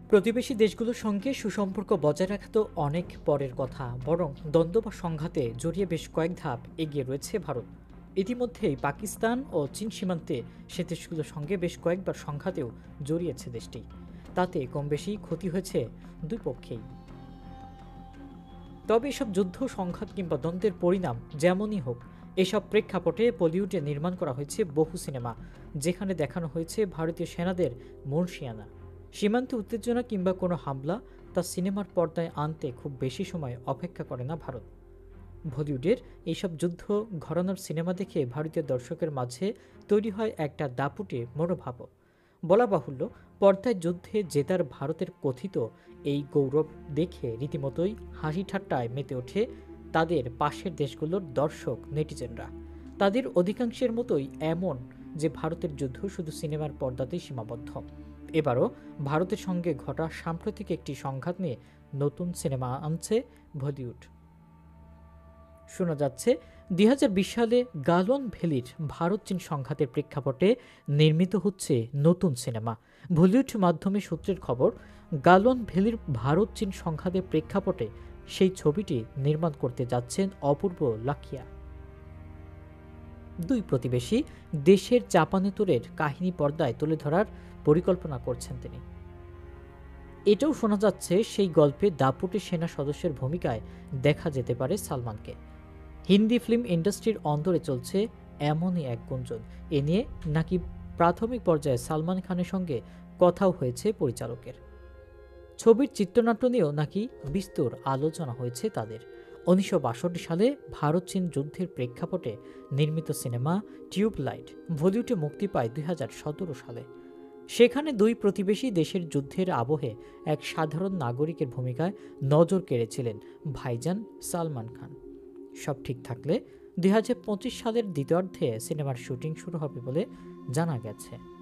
প্রতিবেশী দেশগুলোর সঙ্গে সুসম্পর্ক বজায় রাখা তো অনেক পরের কথা, বরং দ্বন্দ্ব বা সংঘাতে জড়িয়ে বেশ কয়েক ধাপ এগিয়ে রয়েছে ভারত। ইতিমধ্যেই পাকিস্তান ও চীন সীমান্তে সে দেশগুলোর সঙ্গে বেশ কয়েকবার সংঘাতেও জড়িয়েছে দেশটি। তাতে কম বেশি ক্ষতি হয়েছে দুই পক্ষেই। তবে এসব যুদ্ধ, সংঘাত কিংবা দ্বন্দ্বের পরিণাম যেমনই হোক, এসব প্রেক্ষাপটে বলিউডে নির্মাণ করা হয়েছে বহু সিনেমা, যেখানে দেখানো হয়েছে ভারতীয় সেনাদের মুনশিয়ানা। সীমান্তে উত্তেজনা কিংবা কোনো হামলা তা সিনেমার পর্দায় আনতে খুব বেশি সময় অপেক্ষা করে না ভারত। বলিউডের এইসব যুদ্ধ ঘরানার সিনেমা দেখে ভারতীয় দর্শকের মাঝে তৈরি হয় একটা দাপুটে মনোভাব। বলা বাহুল্য, পর্দায় যুদ্ধে জেতার ভারতের কথিত এই গৌরব দেখে রীতিমতোই হাসি ঠাট্টায় মেতে ওঠে তাদের পাশের দেশগুলোর দর্শক নেটিজেনরা। তাদের অধিকাংশের মতোই এমন যে ভারতের যুদ্ধ শুধু সিনেমার পর্দাতেই সীমাবদ্ধ। এবারও ভারতের সঙ্গে ঘটা সাম্প্রতিক একটি সংঘাত নিয়ে নতুন সিনেমা আনছে বলিউড। শোনা যাচ্ছে ২০২০ সালে গালওয়ান ভ্যালির ভারত চীন সংঘাতের প্রেক্ষাপটে নির্মিত হচ্ছে নতুন সিনেমা। বলিউড মাধ্যমে সূত্রের খবর, গালওয়ান ভ্যালির ভারত চীন সংঘাতের প্রেক্ষাপটে সেই ছবিটি নির্মাণ করতে যাচ্ছেন অপূর্ব লাখিয়া। দুই প্রতিবেশী দেশের চাপানেতরের কাহিনী পর্দায় তুলে ধরার পরিকল্পনা করছেন তিনি। এটাও শোনা যাচ্ছে সেই গল্পে দাপুটে সেনা সদস্যের ভূমিকায় দেখা যেতে পারে সালমানকে। হিন্দি ফিল্ম ইন্ডাস্ট্রির অন্দরে চলছে এমনই এক গুঞ্জন। এ নিয়ে নাকি প্রাথমিক পর্যায়ে সালমান খানের সঙ্গে কথাও হয়েছে পরিচালকের। ছবির চিত্রনাট্য নিয়েও নাকি বিস্তর আলোচনা হয়েছে তাদের। ১৯৬২ সালে ভারত চীন যুদ্ধের প্রেক্ষাপটে নির্মিত সিনেমা টিউবলাইট বলিউডে মুক্তি পায় ২০১৭ সালে। সেখানে দুই প্রতিবেশী দেশের যুদ্ধের আবহে এক সাধারণ নাগরিকের ভূমিকায় নজর কেড়েছিলেন ভাইজান সালমান খান। সব ঠিক থাকলে ২০২৫ সালের দ্বিতীয়ার্ধে সিনেমার শুটিং শুরু হবে বলে জানা গেছে।